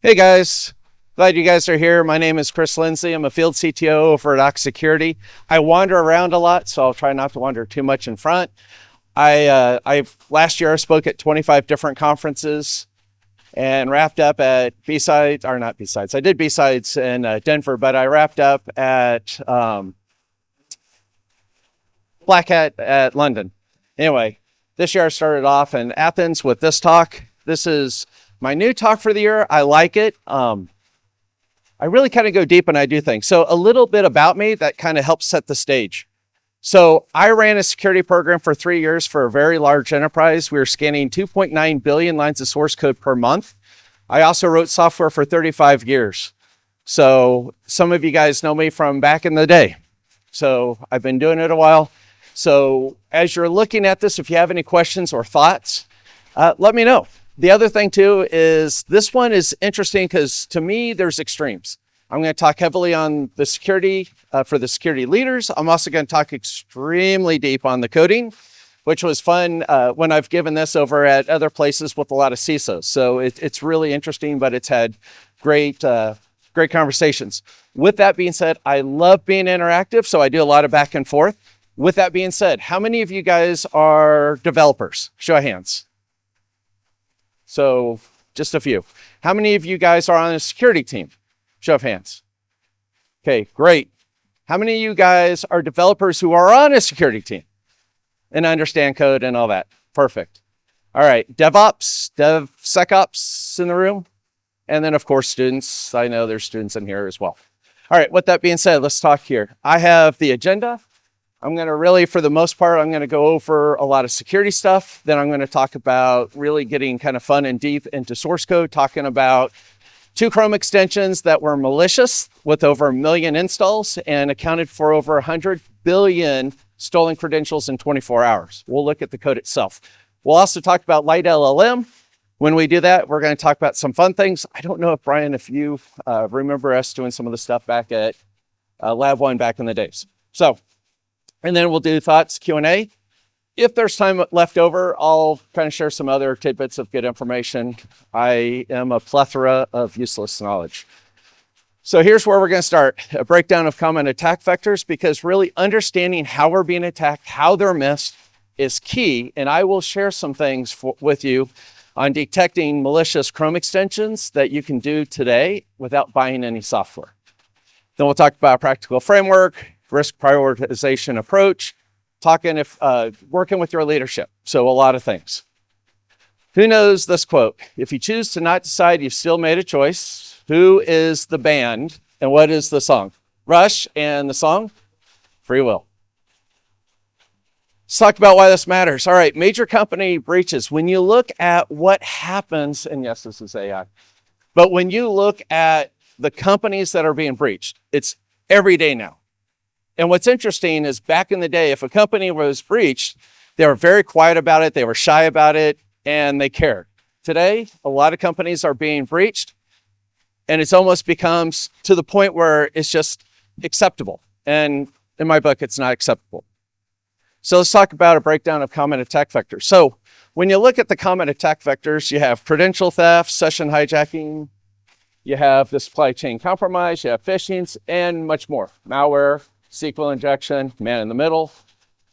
Hey guys, glad you guys are here. My name is Chris Lindsey. I'm a field CTO for Doc Security. I wander around a lot, so I'll try not to wander too much in front. Last year I spoke at 25 different conferences and wrapped up at BSides, or not BSides. I did BSides in Denver, but I wrapped up at Black Hat at London. Anyway, this year I started off in Athens with this talk. This is my new talk for the year. I like it. I really kind of go deep when I do things. So a little bit about me that kind of helps set the stage. So I ran a security program for 3 years for a very large enterprise. We were scanning 2.9 billion lines of source code per month. I also wrote software for 35 years. So some of you guys know me from back in the day. So I've been doing it a while. So as you're looking at this, if you have any questions or thoughts, let me know. The other thing too is this one is interesting because to me, there's extremes. I'm going to talk heavily on the security for the security leaders. I'm also going to talk extremely deep on the coding, which was fun when I've given this over at other places with a lot of CISOs. So it's really interesting, but it's had great conversations. With that being said, I love being interactive, so I do a lot of back and forth. With that being said, how many of you guys are developers? Show of hands. So just a few. How many of you guys are on a security team? Show of hands. Okay, great. How many of you guys are developers who are on a security team and understand code and all that? Perfect. All right, DevOps, DevSecOps in the room. And then of course, students. I know there's students in here as well. All right, with that being said, let's talk here. I have the agenda. I'm going to really, for the most part, I'm going to go over a lot of security stuff. Then I'm going to talk about really getting kind of fun and deep into source code, talking about 2 Chrome extensions that were malicious with over 1 million installs and accounted for over 100 billion stolen credentials in 24 hours. We'll look at the code itself. We'll also talk about light LLM. When we do that, we're going to talk about some fun things. I don't know if Brian, if you remember us doing some of the stuff back at Lab 1 back in the days. So, and then we'll do thoughts, Q&A. If there's time left over, I'll kind of share some other tidbits of good information. I am a plethora of useless knowledge. So here's where we're going to start. A breakdown of common attack vectors, because really understanding how we're being attacked, how they're missed is key. And I will share some things with you on detecting malicious Chrome extensions that you can do today without buying any software. Then we'll talk about a practical framework, risk prioritization approach, working with your leadership. So a lot of things. Who knows this quote? If you choose to not decide, you've still made a choice. Who is the band and what is the song? Rush, and the song? Free Will. Let's talk about why this matters. All right, major company breaches. When you look at what happens, and yes, this is AI, but when you look at the companies that are being breached, it's every day now. And what's interesting is back in the day, if a company was breached, they were very quiet about it, they were shy about it, and they cared. Today, a lot of companies are being breached, and it's almost becomes to the point where it's just acceptable. And in my book, it's not acceptable. So let's talk about a breakdown of common attack vectors. So when you look at the common attack vectors, you have credential theft, session hijacking, you have the supply chain compromise, you have phishing, and much more. Malware, SQL injection, man in the middle.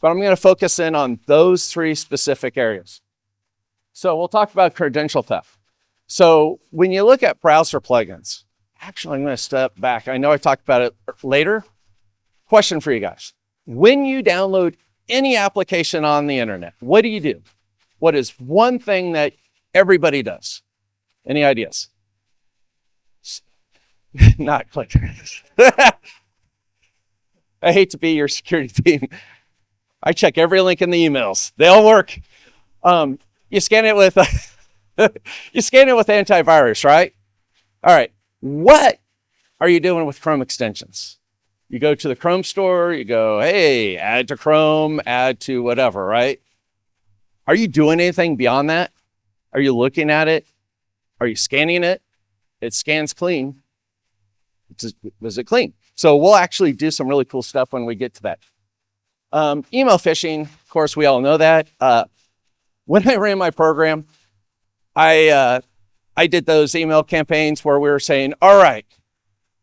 But I'm going to focus in on those 3 specific areas. So we'll talk about credential theft. So when you look at browser plugins, actually I'm going to step back. I know I talked about it later. Question for you guys. When you download any application on the internet, what do? What is one thing that everybody does? Any ideas? Not click. I hate to be your security team. I check every link in the emails. They all work. You scan it with antivirus, right? All right. What are you doing with Chrome extensions? You go to the Chrome store, you go, hey, add to Chrome, add to whatever, right? Are you doing anything beyond that? Are you looking at it? Are you scanning it? It scans clean. Was it clean? So we'll actually do some really cool stuff when we get to that. Email phishing, of course, we all know that. When I ran my program, I I did those email campaigns where we were saying, all right,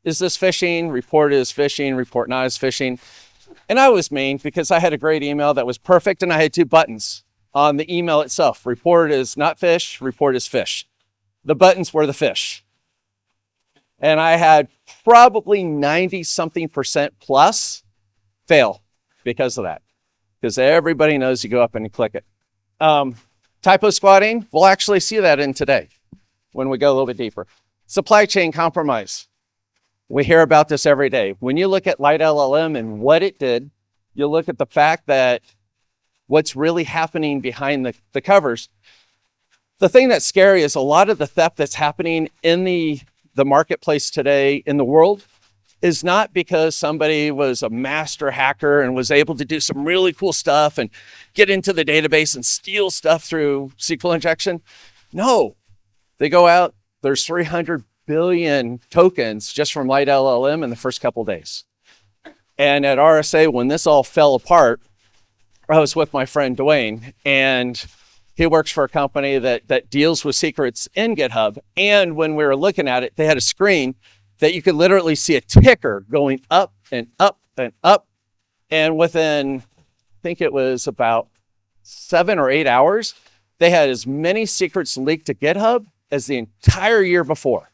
is this phishing? Report is phishing, report not as phishing. And I was mean because I had a great email that was perfect and I had 2 buttons on the email itself. Report is not fish, report is fish. The buttons were the fish. And I had probably 90-something% plus fail because of that. Because everybody knows you go up and you click it. Typo squatting, we'll actually see that in today when we go a little bit deeper. Supply chain compromise. We hear about this every day. When you look at Light LLM and what it did, you look at the fact that what's really happening behind the covers. The thing that's scary is a lot of the theft that's happening in the marketplace today in the world is not because somebody was a master hacker and was able to do some really cool stuff and get into the database and steal stuff through SQL injection. No, they go out, there's 300 billion tokens just from Light LLM in the first couple days. And at RSA, when this all fell apart, I was with my friend Dwayne, and he works for a company that deals with secrets in GitHub. And when we were looking at it, they had a screen that you could literally see a ticker going up and up and up. And within, I think it was about 7 or 8 hours, they had as many secrets leaked to GitHub as the entire year before.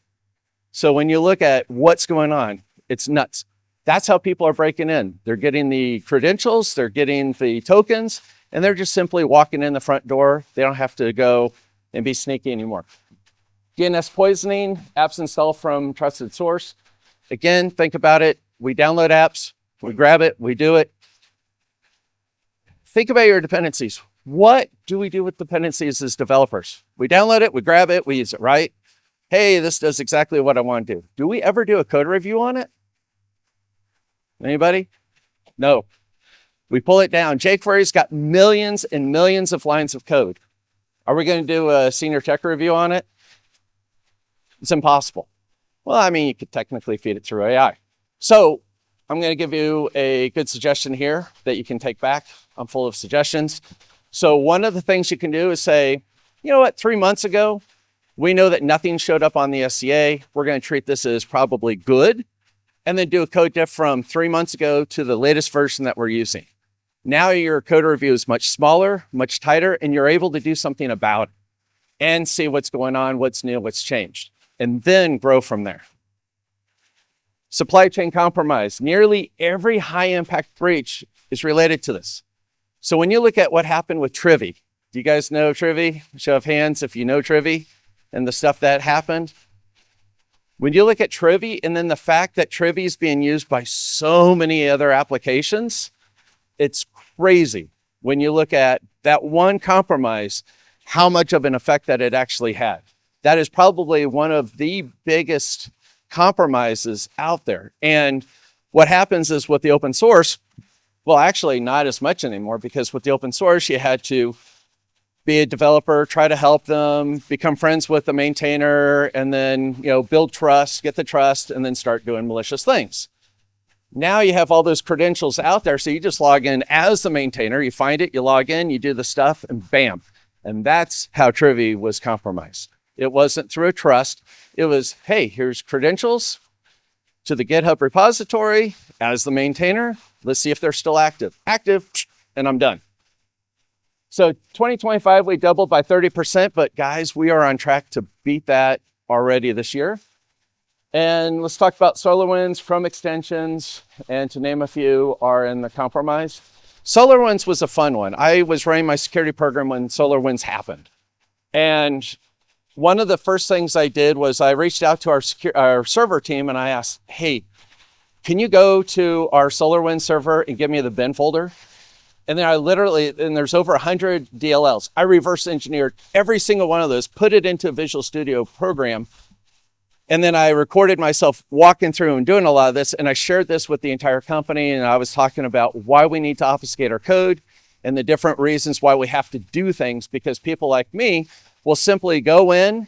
So when you look at what's going on, it's nuts. That's how people are breaking in. They're getting the credentials, they're getting the tokens, and they're just simply walking in the front door. They don't have to go and be sneaky anymore. DNS poisoning, apps installed from trusted source. Again, think about it. We download apps, we grab it, we do it. Think about your dependencies. What do we do with dependencies as developers? We download it, we grab it, we use it, right? Hey, this does exactly what I want to do. Do we ever do a code review on it? Anybody? No. We pull it down. jQuery's got millions and millions of lines of code. Are we going to do a senior tech review on it? It's impossible. Well, I mean, you could technically feed it through AI. So I'm going to give you a good suggestion here that you can take back. I'm full of suggestions. So one of the things you can do is say, you know what, 3 months ago, we know that nothing showed up on the SCA. We're going to treat this as probably good, and then do a code diff from 3 months ago to the latest version that we're using. Now your code review is much smaller, much tighter, and you're able to do something about it and see what's going on, what's new, what's changed, and then grow from there. Supply chain compromise. Nearly every high impact breach is related to this. So when you look at what happened with Trivy, do you guys know Trivy? Show of hands if you know Trivy and the stuff that happened. When you look at Trivy and then the fact that Trivy is being used by so many other applications, it's crazy when you look at that one compromise, how much of an effect that it actually had. That is probably one of the biggest compromises out there. And what happens is with the open source, well, actually not as much anymore, because with the open source, you had to be a developer, try to help them, become friends with the maintainer, and then, build trust, get the trust, and then start doing malicious things. Now you have all those credentials out there, so you just log in as the maintainer, you find it, you log in, you do the stuff, and bam. And that's how Trivy was compromised. It wasn't through a trust. It was, hey, here's credentials to the GitHub repository as the maintainer. Let's see if they're still active. Active, and I'm done. So 2025, we doubled by 30%, but guys, we are on track to beat that already this year. And let's talk about SolarWinds from extensions, and to name a few are in the compromise. SolarWinds was a fun one. I was running my security program when SolarWinds happened. And one of the first things I did was I reached out to our server team and I asked, hey, can you go to our SolarWinds server and give me the bin folder? And then and there's over 100 DLLs. I reverse engineered every single one of those, put it into a Visual Studio program. And then I recorded myself walking through and doing a lot of this. And I shared this with the entire company. And I was talking about why we need to obfuscate our code and the different reasons why we have to do things, because people like me will simply go in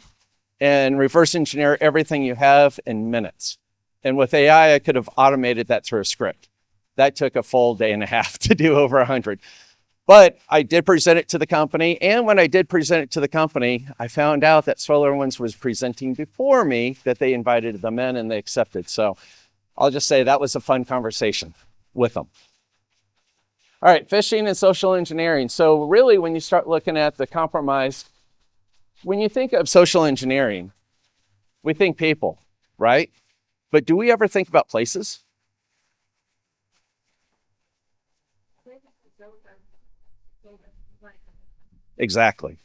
and reverse engineer everything you have in minutes. And with AI, I could have automated that through a script. That took a full day and a half to do over 100. But I did present it to the company. And when I did present it to the company, I found out that SolarWinds was presenting before me, that they invited them in and they accepted. So I'll just say that was a fun conversation with them. All right, phishing and social engineering. So really, when you start looking at the compromise, when you think of social engineering, we think people, right? But do we ever think about places? Exactly.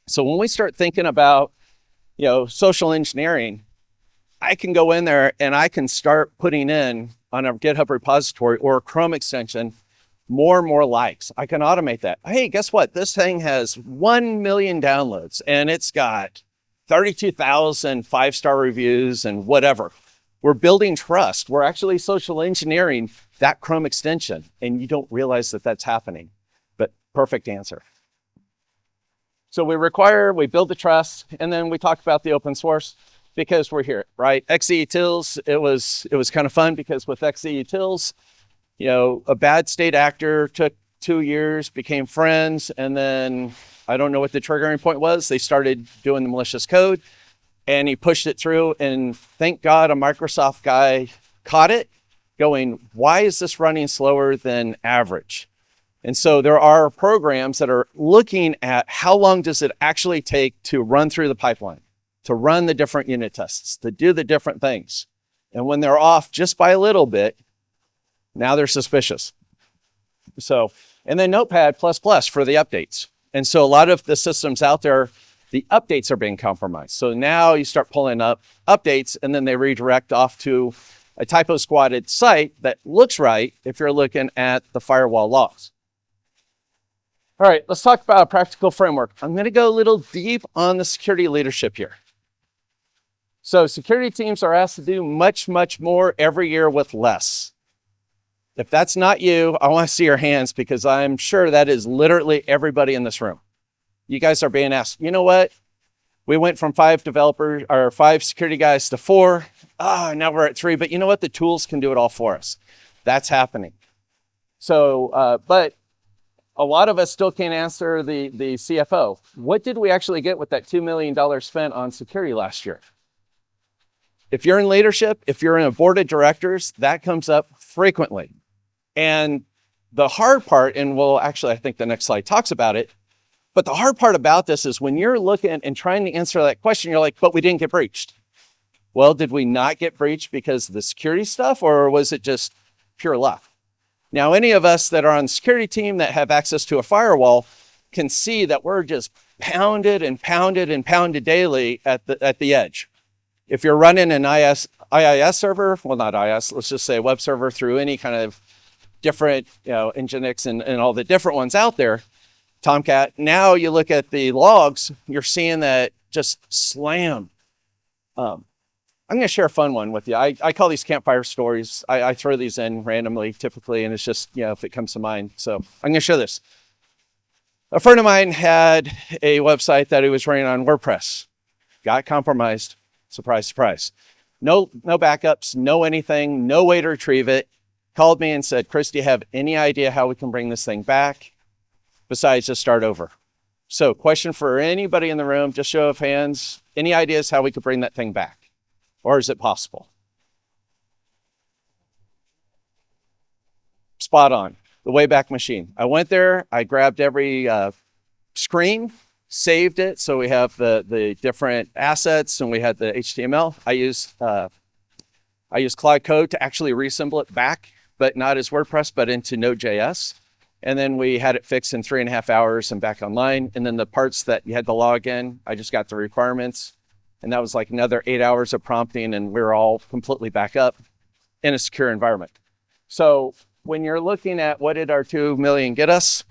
So when we start thinking about, social engineering, I can go in there and I can start putting in on a GitHub repository or a Chrome extension more and more likes. I can automate that. Hey, guess what? This thing has 1 million downloads and it's got 32,000 5-star reviews and whatever. We're building trust. We're actually social engineering that Chrome extension, and you don't realize that that's happening. But perfect answer. So we build the trust, and then we talk about the open source because we're here, right? XeUtils, it was kind of fun because with XeUtils, a bad state actor took 2 years, became friends, and then I don't know what the triggering point was. They started doing the malicious code, and he pushed it through, and thank God a Microsoft guy caught it, going, why is this running slower than average? And so there are programs that are looking at how long does it actually take to run through the pipeline, to run the different unit tests, to do the different things. And when they're off just by a little bit, now they're suspicious. So, and then Notepad++ for the updates. And so a lot of the systems out there, the updates are being compromised. So now you start pulling up updates and then they redirect off to a typo squatted site that looks right if you're looking at the firewall logs. All right, let's talk about a practical framework. I'm going to go a little deep on the security leadership here. So security teams are asked to do much, much more every year with less. If that's not you, I want to see your hands because I'm sure that is literally everybody in this room. You guys are being asked, you know what? We went from 5 developers or 5 security guys to 4. Now we're at 3, but you know what? The tools can do it all for us. That's happening. So, but a lot of us still can't answer the CFO. What did we actually get with that $2 million spent on security last year? If you're in leadership, if you're in a board of directors, that comes up frequently. And the hard part, and I think the next slide talks about it, but the hard part about this is when you're looking and trying to answer that question, you're like, but we didn't get breached. Well, did we not get breached because of the security stuff, or was it just pure luck? Now, any of us that are on the security team that have access to a firewall can see that we're just pounded and pounded and pounded daily at the edge. If you're running an IIS server, well, not IIS, let's just say a web server through any kind of different, Nginx and all the different ones out there, Tomcat, now you look at the logs, you're seeing that just slam. I'm going to share a fun one with you. I call these campfire stories. I throw these in randomly, typically, and it's just, if it comes to mind. So I'm going to share this. A friend of mine had a website that he was running on WordPress. Got compromised. Surprise, surprise. No backups, no anything, no way to retrieve it. Called me and said, Chris, do you have any idea how we can bring this thing back besides just start over? So question for anybody in the room, just show of hands. Any ideas how we could bring that thing back? Or is it possible? Spot on. The Wayback Machine. I went there, I grabbed every screen, saved it. So we have the different assets and we had the HTML. I used Cloud Code to actually reassemble it back, but not as WordPress, but into Node.js. And then we had it fixed in 3.5 hours and back online. And then the parts that you had to log in, I just got the requirements. And that was like another 8 hours of prompting, and we were all completely back up in a secure environment. So when you're looking at what did our 2 million get us,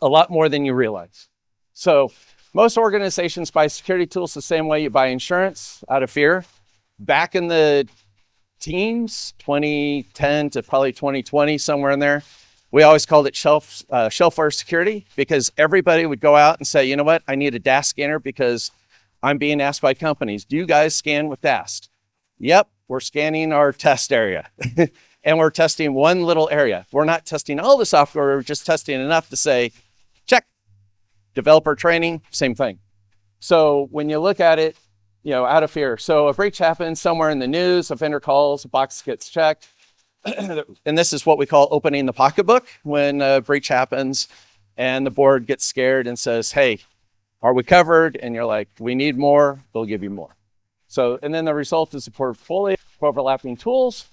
a lot more than you realize. So most organizations buy security tools the same way you buy insurance, out of fear. Back in the teens, 2010 to probably 2020, somewhere in there, we always called it shelfware security, because everybody would go out and say, you know what, I need a DAS scanner because I'm being asked by companies, do you guys scan with DAS? Yep, we're scanning our test area. And we're testing one little area. We're not testing all the software, we're just testing enough to say, check. Developer training, same thing. So when you look at it, out of fear. So a breach happens somewhere in the news, a vendor calls, a box gets checked. And this is what we call opening the pocketbook when a breach happens and the board gets scared and says, hey, are we covered? And you're like, we need more, they'll give you more. So, and then the result is a portfolio of overlapping tools.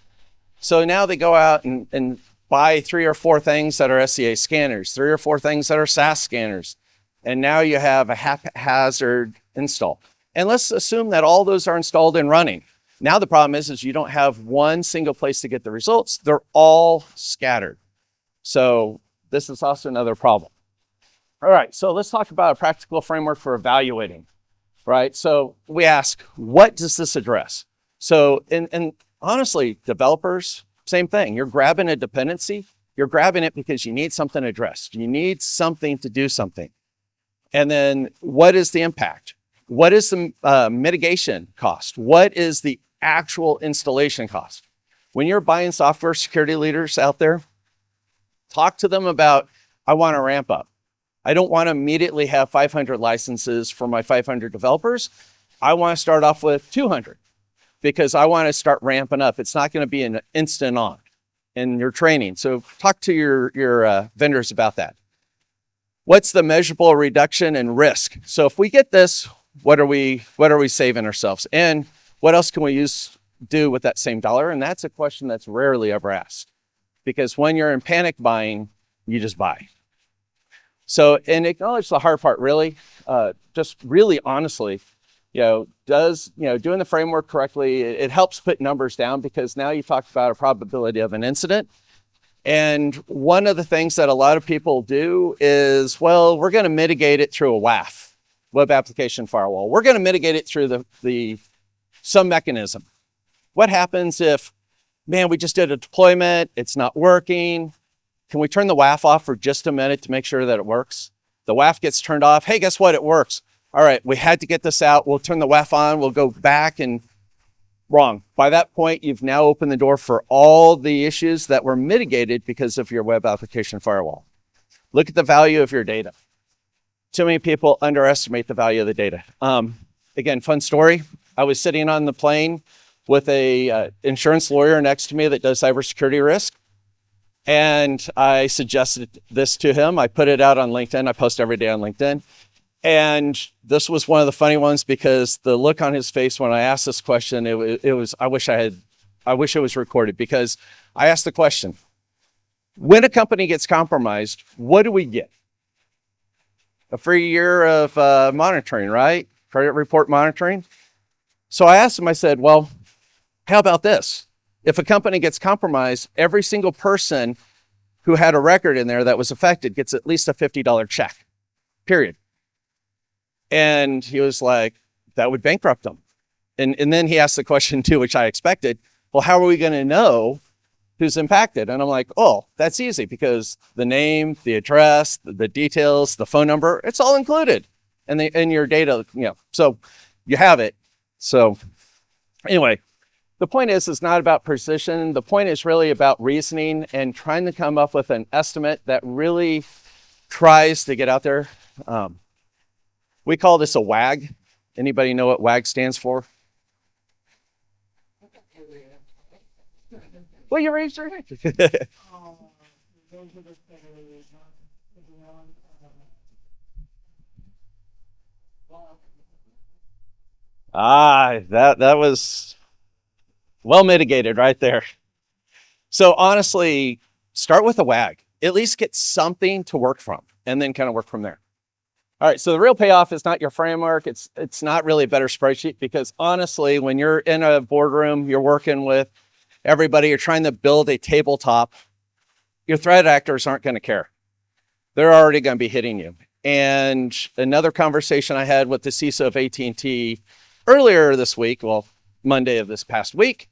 So now they go out and buy 3 or 4 things that are SCA scanners, 3 or 4 things that are SAS scanners. And now you have a haphazard install. And let's assume that all those are installed and running. Now the problem is you don't have one single place to get the results. They're all scattered. So this is also another problem. All right, so let's talk about a practical framework for evaluating, right? So we ask, what does this address? So, and honestly, developers, same thing. You're grabbing a dependency. You're grabbing it because you need something addressed. You need something to do something. And then what is the impact? What is the mitigation cost? What is the actual installation cost? When you're buying software, security leaders out there, talk to them about, I want to ramp up. I don't want to immediately have 500 licenses for my 500 developers. I want to start off with 200 because I want to start ramping up. It's not going to be an instant on in your training. So talk to your vendors about that. What's the measurable reduction in risk? So if we get this, what are we saving ourselves? And what else can we do with that same dollar? And that's a question that's rarely ever asked, because when you're in panic buying, you just buy. So, and acknowledge the hard part, really, just really honestly, doing the framework correctly, it helps put numbers down, because now you talked about a probability of an incident. And one of the things that a lot of people do is, well, we're going to mitigate it through a WAF, web application firewall. We're going to mitigate it through some mechanism. What happens if, man, we just did a deployment, it's not working. Can we turn the WAF off for just a minute to make sure that it works? The WAF gets turned off. Hey, guess what? It works. All right, we had to get this out. We'll turn the WAF on. We'll go back and wrong. By that point, you've now opened the door for all the issues that were mitigated because of your web application firewall. Look at the value of your data. Too many people underestimate the value of the data. Again, fun story. I was sitting on the plane with a insurance lawyer next to me that does cybersecurity risk. And I suggested this to him. I put it out on LinkedIn. I post every day on LinkedIn. And this was one of the funny ones, because the look on his face when I asked this question, it was, I wish it was recorded, because I asked the question, when a company gets compromised, what do we get? A free year of monitoring, right? Credit report monitoring. So I asked him, I said, well, how about this? If a company gets compromised, every single person who had a record in there that was affected gets at least a $50 check, period. And he was like, that would bankrupt them. And then he asked the question too, which I expected, well, how are we going to know who's impacted? And I'm like, oh, that's easy, because the name, the address, the details, the phone number, it's all included in your data, so you have it. So anyway, the point is not about precision. The point is really about reasoning and trying to come up with an estimate that really tries to get out there. We call this a WAG. Anybody know what WAG stands for? Well, you raised your hand. That was well mitigated right there. So honestly, start with a WAG. At least get something to work from, and then kind of work from there. All right, so the real payoff is not your framework. It's not really a better spreadsheet, because honestly, when you're in a boardroom, you're working with everybody, you're trying to build a tabletop, your threat actors aren't going to care. They're already going to be hitting you. And another conversation I had with the CISO of AT&T earlier this week, well, Monday of this past week,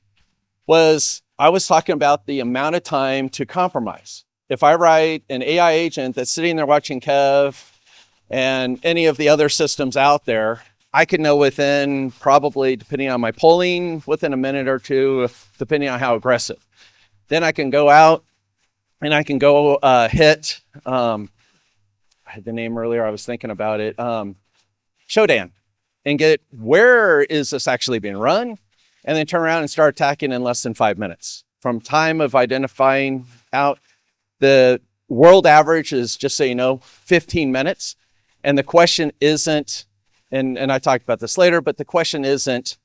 was I was talking about the amount of time to compromise. If I write an AI agent that's sitting there watching Kev and any of the other systems out there, I could know within, probably depending on my polling, within a minute or two, depending on how aggressive. Then I can go out and I can go hit, I had the name earlier, I was thinking about it, trojan, and get where is this actually being run, and then turn around and start attacking in less than 5 minutes. From time of identifying out, the world average is, just so you know, 15 minutes. And the question isn't, and I talked about this later, but the question isn't,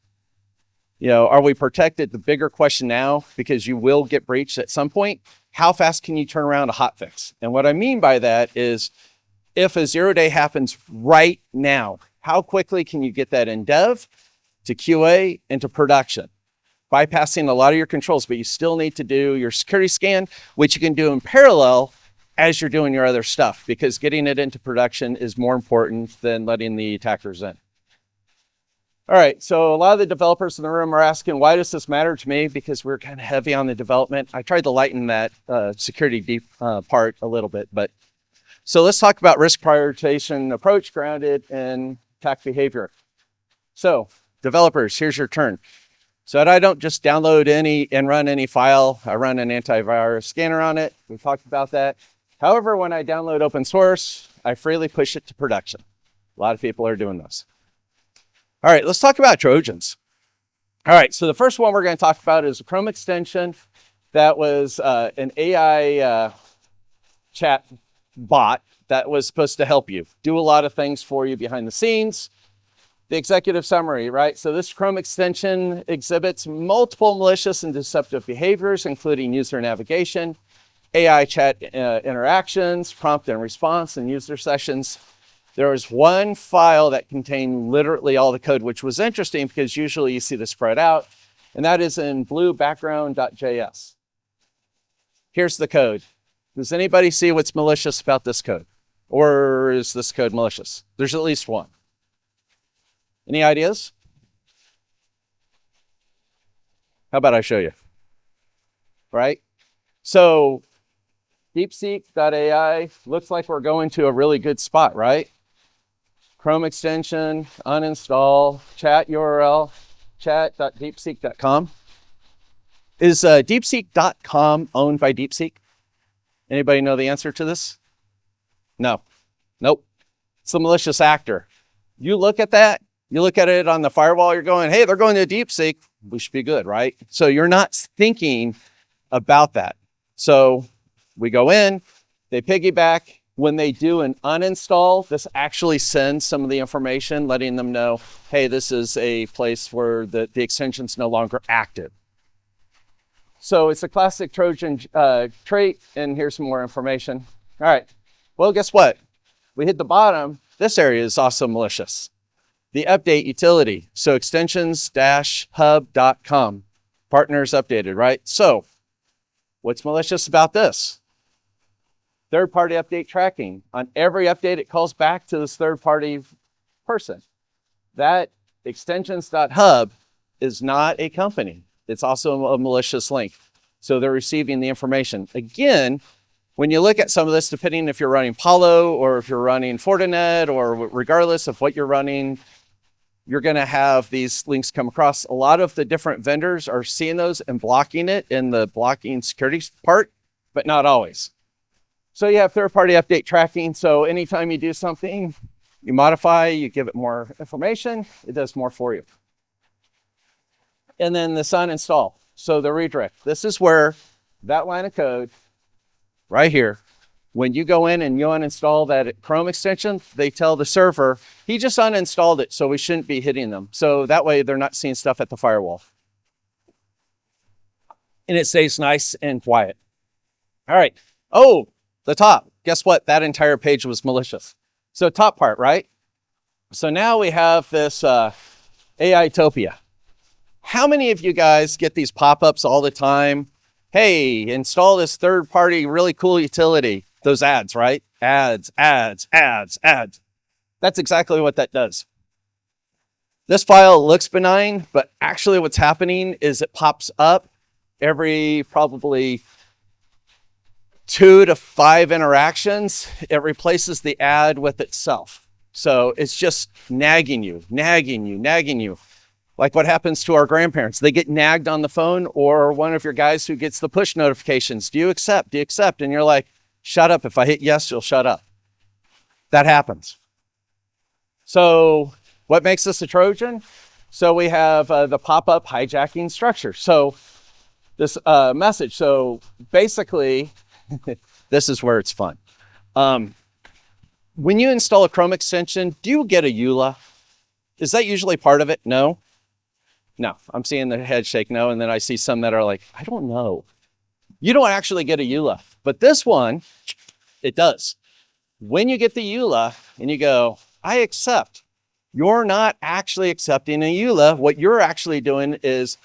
are we protected? The bigger question now, because you will get breached at some point, how fast can you turn around a hotfix? And what I mean by that is, if a 0-day happens right now, how quickly can you get that in dev to QA into production? Bypassing a lot of your controls, but you still need to do your security scan, which you can do in parallel as you're doing your other stuff, because getting it into production is more important than letting the attackers in. All right, so a lot of the developers in the room are asking, why does this matter to me? Because we're kind of heavy on the development. I tried to lighten that security deep part a little bit, but so let's talk about risk prioritization approach grounded in attack behavior. So developers, here's your turn. So that I don't just download any and run any file, I run an antivirus scanner on it. We talked about that. However, when I download open source, I freely push it to production. A lot of people are doing this. All right, let's talk about Trojans. All right, so the first one we're going to talk about is a Chrome extension that was an AI chat bot that was supposed to help you do a lot of things for you behind the scenes. The executive summary, right? So this Chrome extension exhibits multiple malicious and deceptive behaviors, including user navigation, AI chat interactions, prompt and response, and user sessions. There was one file that contained literally all the code, which was interesting because usually you see this spread out, and that is in blue background.js. Here's the code. Does anybody see what's malicious about this code? Or is this code malicious? There's at least one. Any ideas? How about I show you? Right? So deepseek.ai looks like we're going to a really good spot, right? Chrome extension, uninstall, chat URL, chat.deepseek.com. Is deepseek.com owned by DeepSeek? Anybody know the answer to this? No. Nope. It's a malicious actor. You look at that, you look at it on the firewall, you're going, hey, they're going to DeepSeek. We should be good, right? So you're not thinking about that. So we go in, they piggyback. When they do an uninstall, this actually sends some of the information, letting them know, hey, this is a place where the extension's no longer active. So it's a classic Trojan trait, and here's some more information. All right, well, guess what? We hit the bottom. This area is also malicious. The update utility, so extensions-hub.com, partners updated, right? So what's malicious about this? Third-party update tracking. On every update, it calls back to this third-party person. That extensions.hub is not a company. It's also a malicious link. So they're receiving the information. Again, when you look at some of this, depending if you're running Palo or if you're running Fortinet, or regardless of what you're running, you're going to have these links come across. A lot of the different vendors are seeing those and blocking it in the blocking security part, but not always. So you have third-party update tracking. So anytime you do something, you modify, you give it more information, it does more for you. And then the uninstall. So the redirect. This is where that line of code right here, when you go in and you uninstall that Chrome extension, they tell the server, he just uninstalled it, so we shouldn't be hitting them. So that way they're not seeing stuff at the firewall. And it stays nice and quiet. All right. Oh, the top. Guess what? That entire page was malicious. So top part, right? So now we have this AI-topia. How many of you guys get these pop-ups all the time? Hey, install this third-party really cool utility. Those ads, right? Ads, ads, ads, ads. That's exactly what that does. This file looks benign, but actually what's happening is it pops up every probably 2 to 5 interactions. It replaces the ad with itself. So it's just nagging you, nagging you, nagging you. Like what happens to our grandparents? They get nagged on the phone, or one of your guys who gets the push notifications. Do you accept? Do you accept? And you're like, shut up. If I hit yes, you'll shut up. That happens. So what makes this a Trojan? So we have the pop-up hijacking structure. So this message. So basically, this is where it's fun. When you install a Chrome extension, do you get a EULA? Is that usually part of it? No. No, I'm seeing the head shake no, and then I see some that are like, I don't know. You don't actually get a EULA, but this one, it does. When you get the EULA and you go, I accept, you're not actually accepting a EULA. What you're actually doing is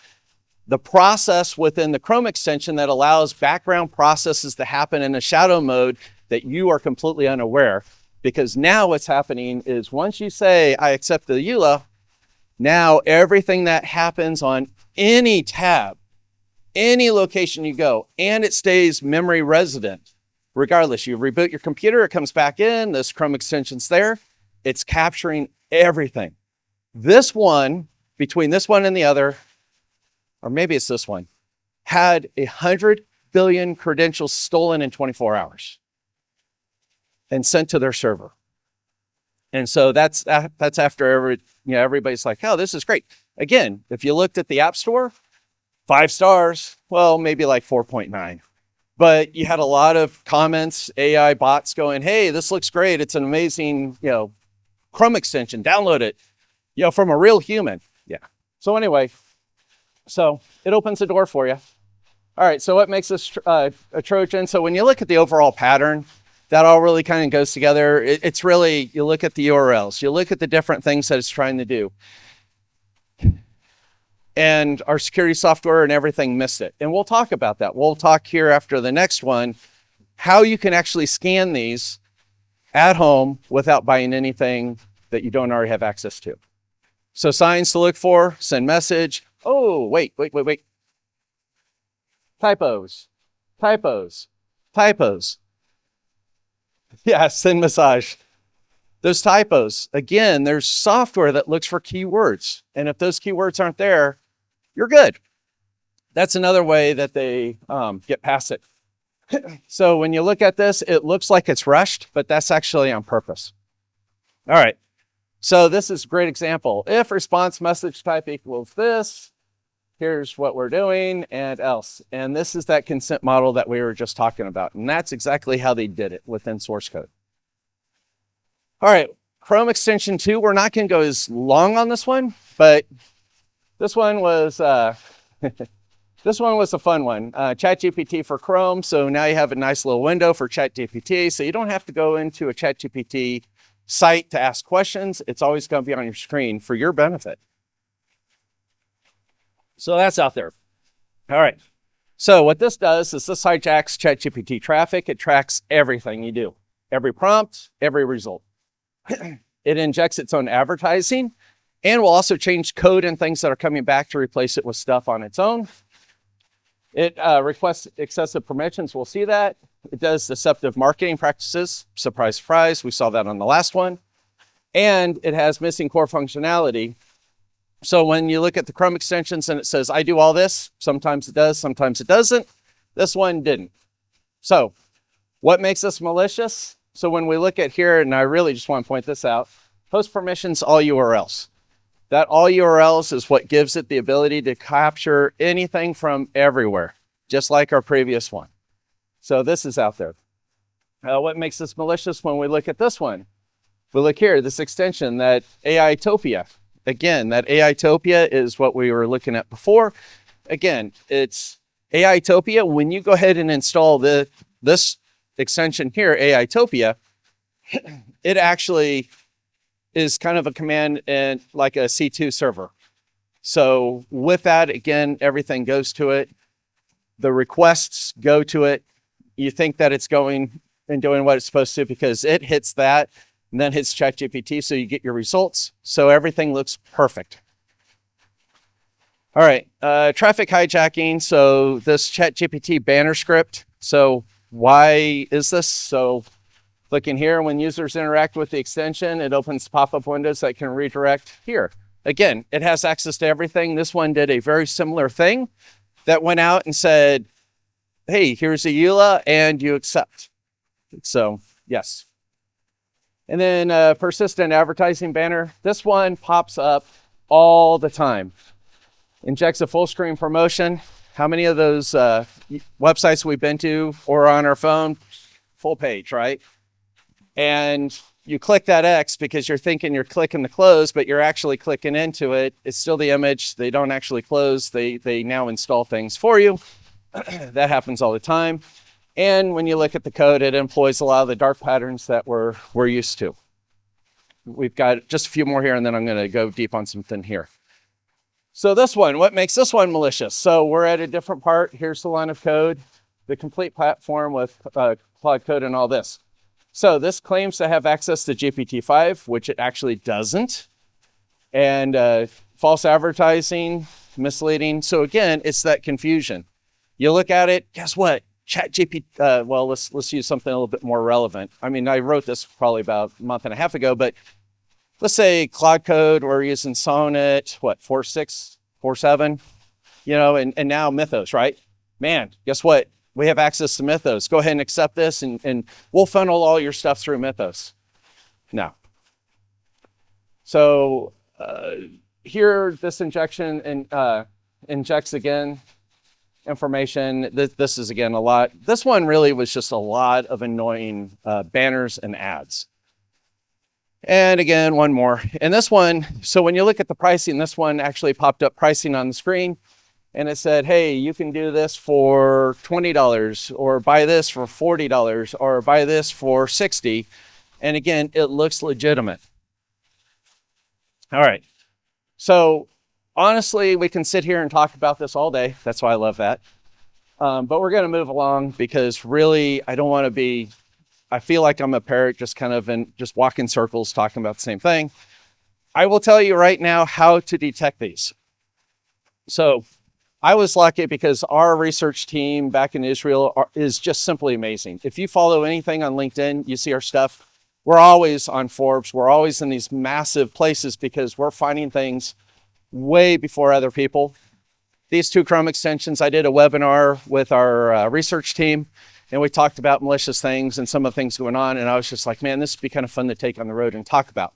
the process within the Chrome extension that allows background processes to happen in a shadow mode that you are completely unaware. Because now what's happening is once you say, I accept the EULA, now everything that happens on any tab, any location you go, and it stays memory resident, regardless. You reboot your computer, it comes back in, this Chrome extension's there, it's capturing everything. This one, between this one and the other, or maybe it's this one, had 100 billion credentials stolen in 24 hours and sent to their server. And so that's after everybody's like, oh, this is great. Again, if you looked at the App Store, 5 stars, well, maybe like 4.9. But you had a lot of comments, AI bots going, hey, this looks great. It's an amazing, Chrome extension. Download it, from a real human. Yeah. So anyway, so it opens the door for you. All right. So what makes this a Trojan? So when you look at the overall pattern, that all really kind of goes together. It's really, you look at the URLs, you look at the different things that it's trying to do. And our security software and everything missed it. And we'll talk about that. We'll talk here after the next one, how you can actually scan these at home without buying anything that you don't already have access to. So signs to look for, send message. Oh, wait. Typos. Yeah, send massage. Those typos, again, there's software that looks for keywords. And if those keywords aren't there, you're good. That's another way that they get past it. So when you look at this, it looks like it's rushed, but that's actually on purpose. All right. So this is a great example. If response message type equals this, here's what we're doing and else. And this is that consent model that we were just talking about. And that's exactly how they did it within source code. All right, Chrome extension 2, we're not going to go as long on this one, but this one was this one was a fun one. ChatGPT for Chrome. So now you have a nice little window for ChatGPT. So you don't have to go into a ChatGPT site to ask questions. It's always going to be on your screen for your benefit. So that's out there. All right. So what this does is this hijacks ChatGPT traffic. It tracks everything you do, every prompt, every result. It injects its own advertising and will also change code and things that are coming back to replace it with stuff on its own. It requests excessive permissions. We'll see that. It does deceptive marketing practices. Surprise, surprise. We saw that on the last one. And it has missing core functionality. So when you look at the Chrome extensions and it says, I do all this, sometimes it does, sometimes it doesn't. This one didn't. So what makes this malicious? So when we look at here, and I really just want to point this out, host permissions, all URLs. That all URLs is what gives it the ability to capture anything from everywhere, just like our previous one. So this is out there. What makes this malicious when we look at this one? We look here, this extension, that AI-topia. Again, that AI-topia is what we were looking at before. Again, it's AI-topia. When you go ahead and install this extension here, AI-topia, it actually is kind of a command and like a C2 server. So with that, again, everything goes to it. The requests go to it. You think that it's going and doing what it's supposed to because it hits that and then hits ChatGPT, so you get your results. So everything looks perfect. All right, traffic hijacking. So this ChatGPT banner script. So why is this? So looking here, when users interact with the extension, it opens pop-up windows that can redirect here. Again, it has access to everything. This one did a very similar thing that went out and said, hey, here's a EULA and you accept. So yes. And then persistent advertising banner. This one pops up all the time. Injects a full screen promotion. How many of those websites we've been to or on our phone? Full page, right? And you click that X because you're thinking you're clicking the close, but you're actually clicking into it. It's still the image. They don't actually close. They now install things for you. That happens all the time. And when you look at the code, it employs a lot of the dark patterns that we're used to. We've got just a few more here, and then I'm going to go deep on something here. So this one, what makes this one malicious? So we're at a different part. Here's the line of code, the complete platform with Cloud Code and all this. So this claims to have access to GPT-5, which it actually doesn't. And false advertising, misleading. So again, it's that confusion. You look at it, guess what? ChatGPT, well, let's use something a little bit more relevant. I mean, I wrote this probably about a month and a half ago, but let's say Cloud Code, we're using Sonnet, what, 4.6, 4.7, you know, and now Mythos, right? Man, guess what? We have access to Mythos. Go ahead and accept this, and we'll funnel all your stuff through Mythos. No. So here, this injection injects again information. This is again a lot. This one really was just a lot of annoying banners and ads. And again, one more. And this one, so when you look at the pricing, this one actually popped up pricing on the screen. And it said, hey, you can do this for $20 or buy this for $40 or buy this for $60. And again, it looks legitimate. All right. So honestly, we can sit here and talk about this all day. That's why I love that. But we're going to move along because really, I don't want to be, I feel like I'm a parrot just kind of just walk in circles talking about the same thing. I will tell you right now how to detect these. So I was lucky because our research team back in Israel is just simply amazing. If you follow anything on LinkedIn, you see our stuff. We're always on Forbes. We're always in these massive places because we're finding things way before other people. These two Chrome extensions, I did a webinar with our research team, and we talked about malicious things and some of the things going on. And I was just like, man, this would be kind of fun to take on the road and talk about.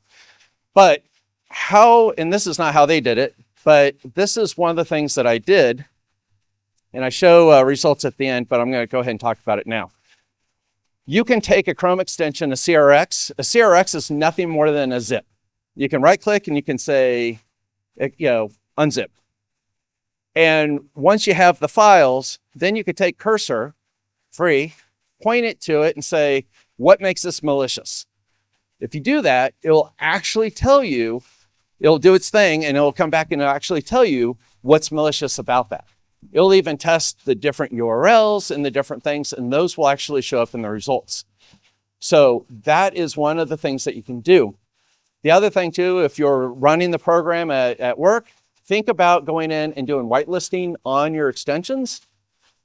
But how, and this is not how they did it, but this is one of the things that I did, and I show results at the end, but I'm going to go ahead and talk about it now. You can take a Chrome extension, a CRX. A CRX is nothing more than a zip. You can right click and you can say, unzip. And once you have the files, then you could take cursor, free, point it to it and say, what makes this malicious? If you do that, it will actually tell you, it'll do its thing, and it'll come back and it'll actually tell you what's malicious about that. It'll even test the different URLs and the different things, and those will actually show up in the results. So that is one of the things that you can do. The other thing too, if you're running the program at work, think about going in and doing whitelisting on your extensions,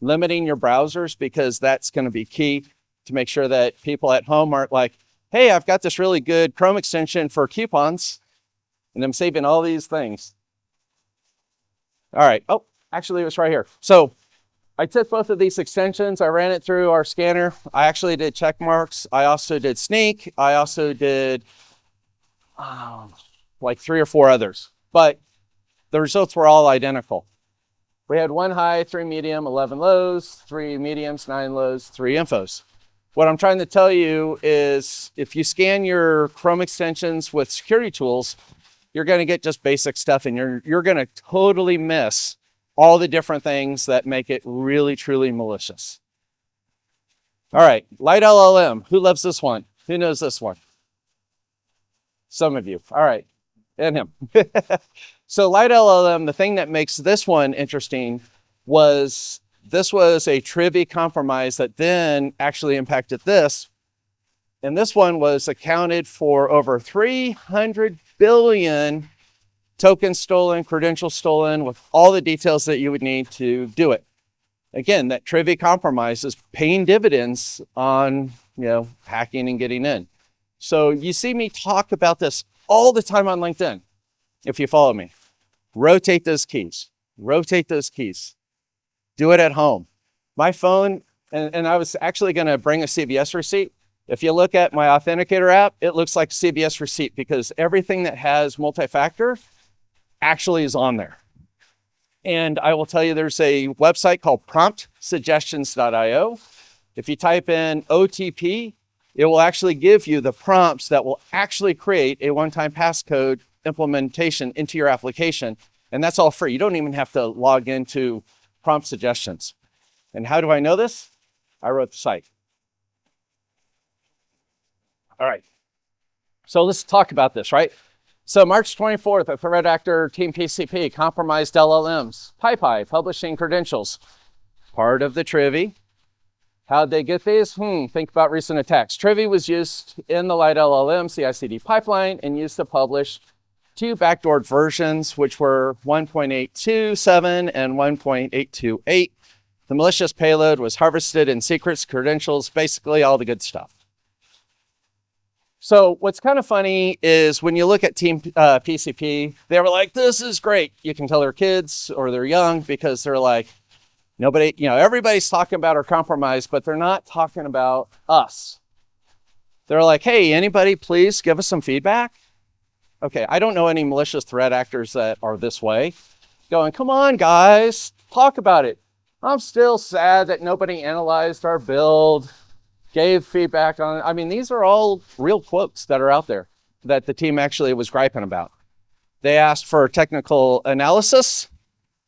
limiting your browsers, because that's going to be key to make sure that people at home aren't like, hey, I've got this really good Chrome extension for coupons, and I'm saving all these things. All right. Oh, actually, it was right here. So I took both of these extensions. I ran it through our scanner. I actually did check marks. I also did sneak. I also did like 3 or 4 others. But the results were all identical. We had 1 high, 3 medium, 11 lows, 3 mediums, 9 lows, 3 infos. What I'm trying to tell you is if you scan your Chrome extensions with security tools, you're going to get just basic stuff, and you're going to totally miss all the different things that make it really, truly malicious. All right, Light LLM. Who loves this one? Who knows this one? Some of you. All right, and him. So Light LLM, the thing that makes this one interesting was this was a Trivy compromise that then actually impacted this. And this one was accounted for over 300 billion tokens stolen, credentials stolen, with all the details that you would need to do it. Again, that Trivy compromise is paying dividends on, hacking and getting in. So you see me talk about this all the time on LinkedIn. if you follow me. Rotate those keys. Rotate those keys. Do it at home. My phone, and I was actually going to bring a CVS receipt. If you look at my Authenticator app, it looks like a CVS receipt because everything that has multi-factor actually is on there. And I will tell you, there's a website called promptsuggestions.io. If you type in OTP, it will actually give you the prompts that will actually create a one-time passcode implementation into your application. And that's all free. You don't even have to log into Prompt Suggestions. And how do I know this? I wrote the site. All right. So let's talk about this, right? So March 24th, a threat actor, Team PCP, compromised LLMs. PyPy, publishing credentials. Part of the Trivy. How'd they get these? Think about recent attacks. Trivy was used in the Light LLM CI/CD pipeline and used to publish 2 backdoored versions, which were 1.827 and 1.828. The malicious payload was harvested in secrets, credentials, basically all the good stuff. So what's kind of funny is when you look at Team PCP, they were like, this is great. You can tell they're kids or they're young because they're like, nobody, everybody's talking about our compromise, but they're not talking about us. They're like, hey, anybody please give us some feedback? Okay, I don't know any malicious threat actors that are this way. Going, come on, guys, talk about it. I'm still sad that nobody analyzed our build, gave feedback on it. I mean, these are all real quotes that are out there that the team actually was griping about. They asked for technical analysis.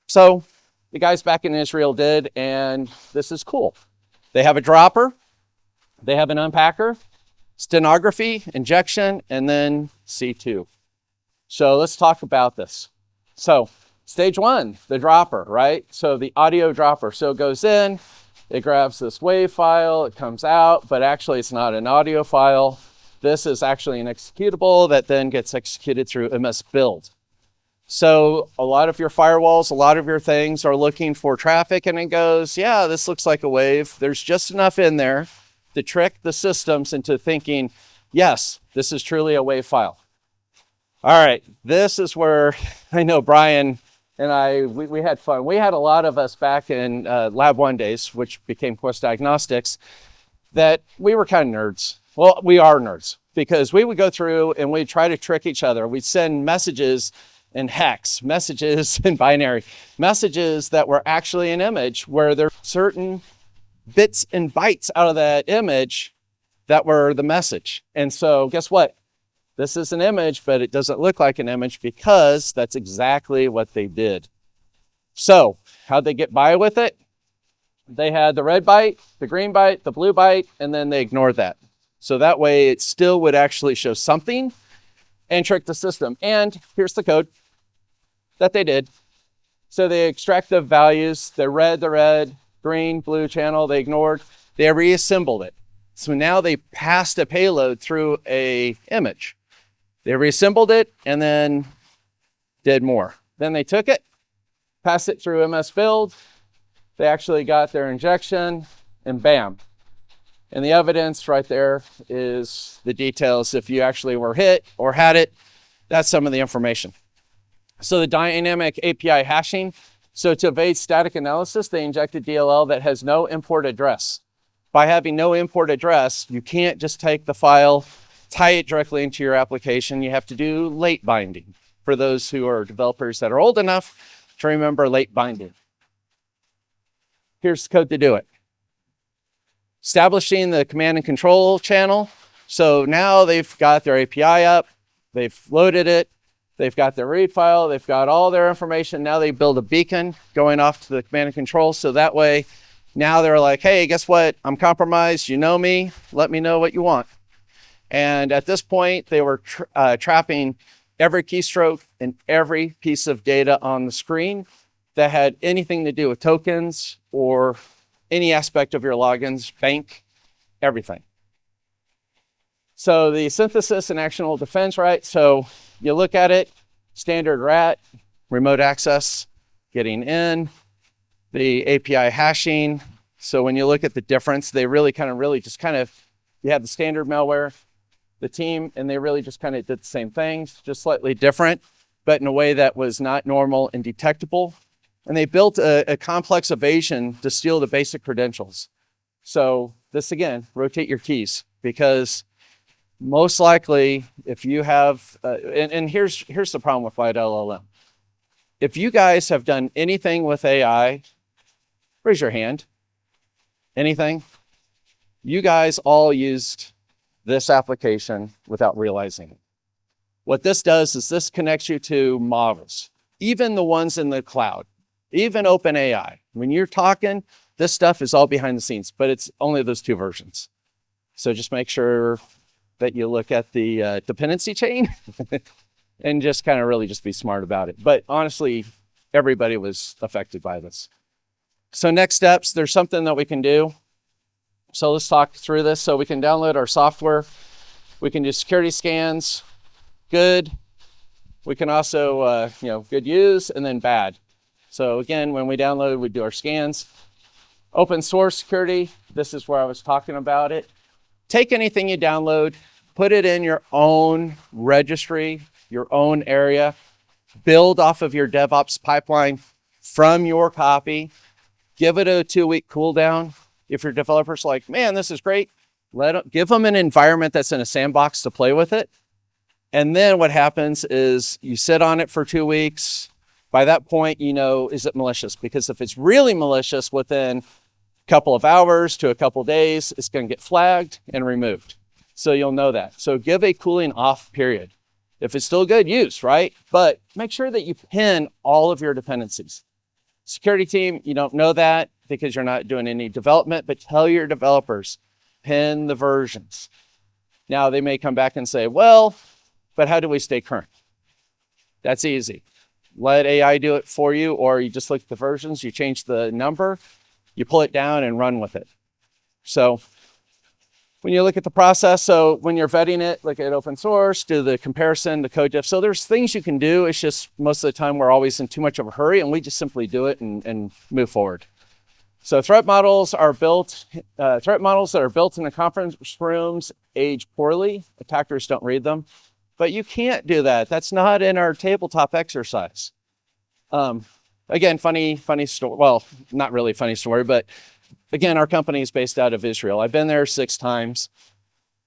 So the guys back in Israel did, and this is cool. They have a dropper, they have an unpacker, stenography, injection, and then C2. So let's talk about this. So stage 1, the dropper, right? So the audio dropper. So it goes in, it grabs this WAV file, it comes out, but actually it's not an audio file. This is actually an executable that then gets executed through MS Build. So a lot of your firewalls, a lot of your things are looking for traffic, and it goes, yeah, this looks like a wave. There's just enough in there to trick the systems into thinking, yes, this is truly a wave file. All right, this is where I know Brian and we had fun. We had a lot of us back in Lab 1 days, which became Quest Diagnostics, that we were kind of nerds. Well, we are nerds because we would go through and we'd try to trick each other. We'd send messages in hex, messages in binary, messages that were actually an image where there are certain bits and bytes out of that image that were the message. And so guess what? This is an image, but it doesn't look like an image because that's exactly what they did. So how'd they get by with it? They had the red byte, the green byte, the blue byte, and then they ignored that. So that way it still would actually show something and trick the system. And here's the code that they did. So they extract the values, the red, green, blue channel, they ignored, they reassembled it. So now they passed a payload through a image. They reassembled it and then did more. Then they took it, passed it through MS Build. They actually got their injection and bam. And the evidence right there is the details. If you actually were hit or had it, that's some of the information. So the dynamic API hashing. So to evade static analysis, they injected DLL that has no import address. By having no import address, you can't just take the file, tie it directly into your application. You have to do late binding for those who are developers that are old enough to remember late binding. Here's the code to do it. Establishing the command and control channel. So now they've got their API up, they've loaded it, they've got their read file, they've got all their information. Now they build a beacon going off to the command and control. So that way, now they're like, hey, guess what? I'm compromised. You know me. Let me know what you want. And at this point, they were trapping every keystroke and every piece of data on the screen that had anything to do with tokens or any aspect of your logins, bank, everything. So the synthesis and actionable defense, right? So you look at it, standard RAT, remote access, getting in, the API hashing. So when you look at the difference, they really just you have the standard malware, the team, and they really just kind of did the same things, just slightly different. but in a way that was not normal and detectable. And they built a complex evasion to steal the basic credentials. So this again, rotate your keys, because most likely if you have, and here's the problem with Light LLM. If you guys have done anything with AI, raise your hand. Anything? You guys all used this application without realizing it. What this does is this connects you to models, even the ones in the cloud, even OpenAI. When you're talking, this stuff is all behind the scenes, but it's only those 2 versions. So just make sure that you look at the dependency chain and just kind of really just be smart about it. But honestly, everybody was affected by this. So next steps, there's something that we can do. So let's talk through this. So we can download our software. We can do security scans, good. We can also, good use, and then bad. So again, when we download, we do our scans. Open source security, this is where I was talking about it. Take anything you download, put it in your own registry, your own area, build off of your DevOps pipeline from your copy, give it a 2-week cooldown. If your developer's like, man, this is great, give them an environment that's in a sandbox to play with it. And then what happens is you sit on it for 2 weeks. By that point, you know, is it malicious? Because if it's really malicious, within a couple of hours to a couple of days, it's going to get flagged and removed. So you'll know that. So give a cooling off period. If it's still good, use, right? But make sure that you pin all of your dependencies. Security team, you don't know that because you're not doing any development, but tell your developers, pin the versions. Now they may come back and say, well, but how do we stay current? That's easy. Let AI do it for you, or you just look at the versions, you change the number, you pull it down and run with it. So when you look at the process, so when you're vetting it, look at open source, do the comparison, the code diff. So there's things you can do. It's just most of the time we're always in too much of a hurry, and we just simply do it and move forward. So threat models that are built in the conference rooms age poorly. Attackers don't read them. But you can't do that. That's not in our tabletop exercise. Again, funny story. Well, not really funny story, but again, our company is based out of Israel. I've been there 6 times.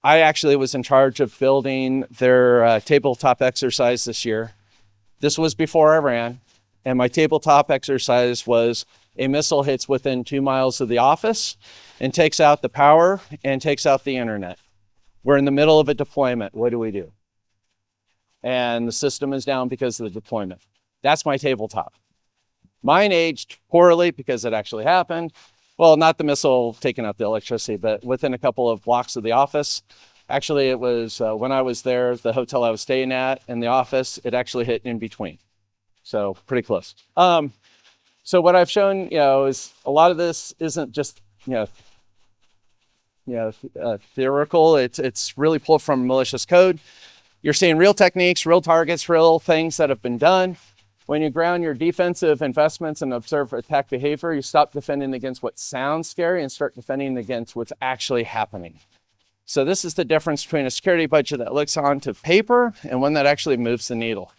I actually was in charge of building their tabletop exercise this year. This was before I ran, and my tabletop exercise was a missile hits within 2 miles of the office and takes out the power and takes out the internet. We're in the middle of a deployment. What do? And the system is down because of the deployment. That's my tabletop. Mine aged poorly because it actually happened. Well, not the missile taking out the electricity, but within a couple of blocks of the office. Actually, it was when I was there, the hotel I was staying at and the office, it actually hit in between. So pretty close. So what I've shown, is a lot of this isn't just, theoretical. It's really pulled from malicious code. You're seeing real techniques, real targets, real things that have been done. When you ground your defensive investments and observe attack behavior, you stop defending against what sounds scary and start defending against what's actually happening. So this is the difference between a security budget that looks onto paper and one that actually moves the needle.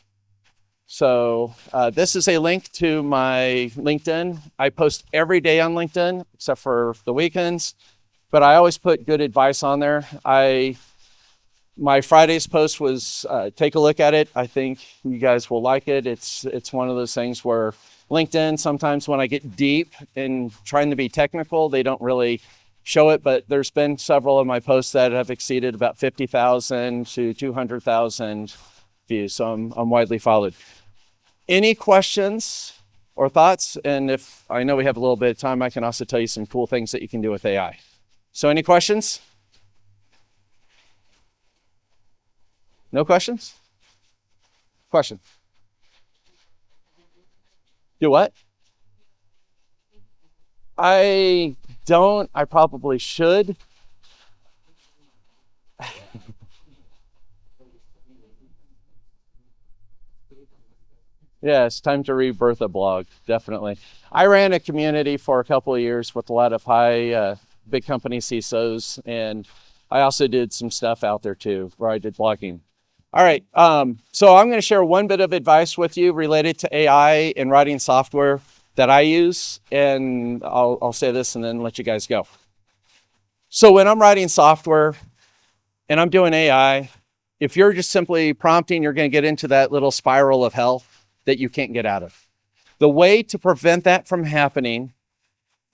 So this is a link to my LinkedIn. I post every day on LinkedIn, except for the weekends, but I always put good advice on there. My Friday's post was, take a look at it. I think you guys will like it. It's one of those things where LinkedIn, sometimes when I get deep in trying to be technical, they don't really show it, but there's been several of my posts that have exceeded about 50,000 to 200,000 views. So I'm widely followed. Any questions or thoughts? And if I know we have a little bit of time, I can also tell you some cool things that you can do with AI. So any questions? No questions? Question. Do what? I don't. I probably should. Yeah, it's time to rebirth a blog, definitely. I ran a community for a couple of years with a lot of big company CISOs, and I also did some stuff out there too, where I did blogging. All right. So I'm going to share one bit of advice with you related to AI and writing software that I use. And I'll say this and then let you guys go. So when I'm writing software and I'm doing AI, if you're just simply prompting, you're going to get into that little spiral of hell that you can't get out of. The way to prevent that from happening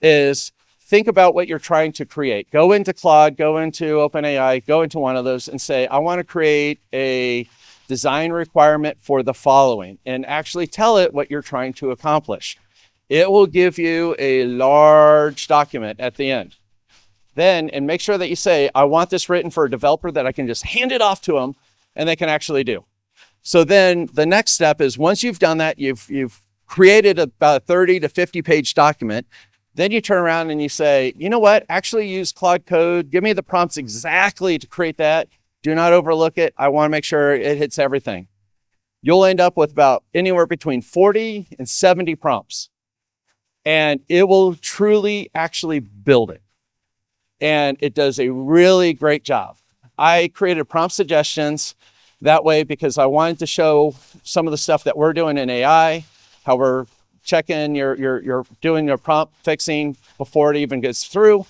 is think about what you're trying to create. Go into Claude, go into OpenAI, go into one of those and say, I want to create a design requirement for the following, and actually tell it what you're trying to accomplish. It will give you a large document at the end. Then, and make sure that you say, I want this written for a developer that I can just hand it off to them and they can actually do. So then the next step is once you've done that, you've created about a 30 to 50 page document. Then you turn around and you say, you know what, actually use Claude Code. Give me the prompts exactly to create that. Do not overlook it. I want to make sure it hits everything. You'll end up with about anywhere between 40 and 70 prompts. And it will truly actually build it. And it does a really great job. I created prompt suggestions that way because I wanted to show some of the stuff that we're doing in AI, how we're checking you're doing your prompt fixing before it even gets through.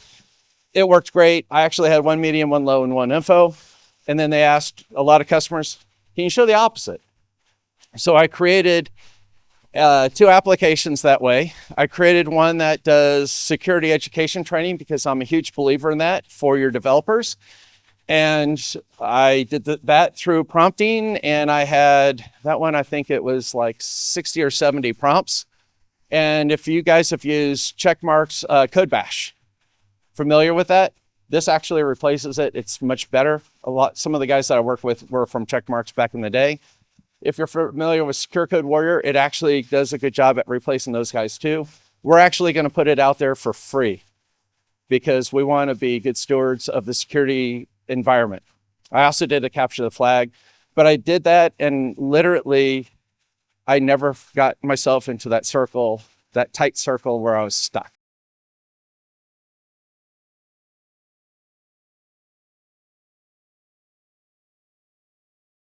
It worked great. I actually had one medium, one low, and one info. And then they asked a lot of customers, can you show the opposite? So I created 2 applications that way. I created one that does security education training because I'm a huge believer in that for your developers. And I did that through prompting, and I had that one, I think it was like 60 or 70 prompts. And if you guys have used Checkmark's Code Bash, familiar with that? This actually replaces it. It's much better. Some of the guys that I worked with were from Checkmarks back in the day. If you're familiar with Secure Code Warrior, it actually does a good job at replacing those guys too. We're actually going to put it out there for free because we want to be good stewards of the security environment. I also did a capture the flag, but I did that and literally I never got myself into that circle, that tight circle where I was stuck.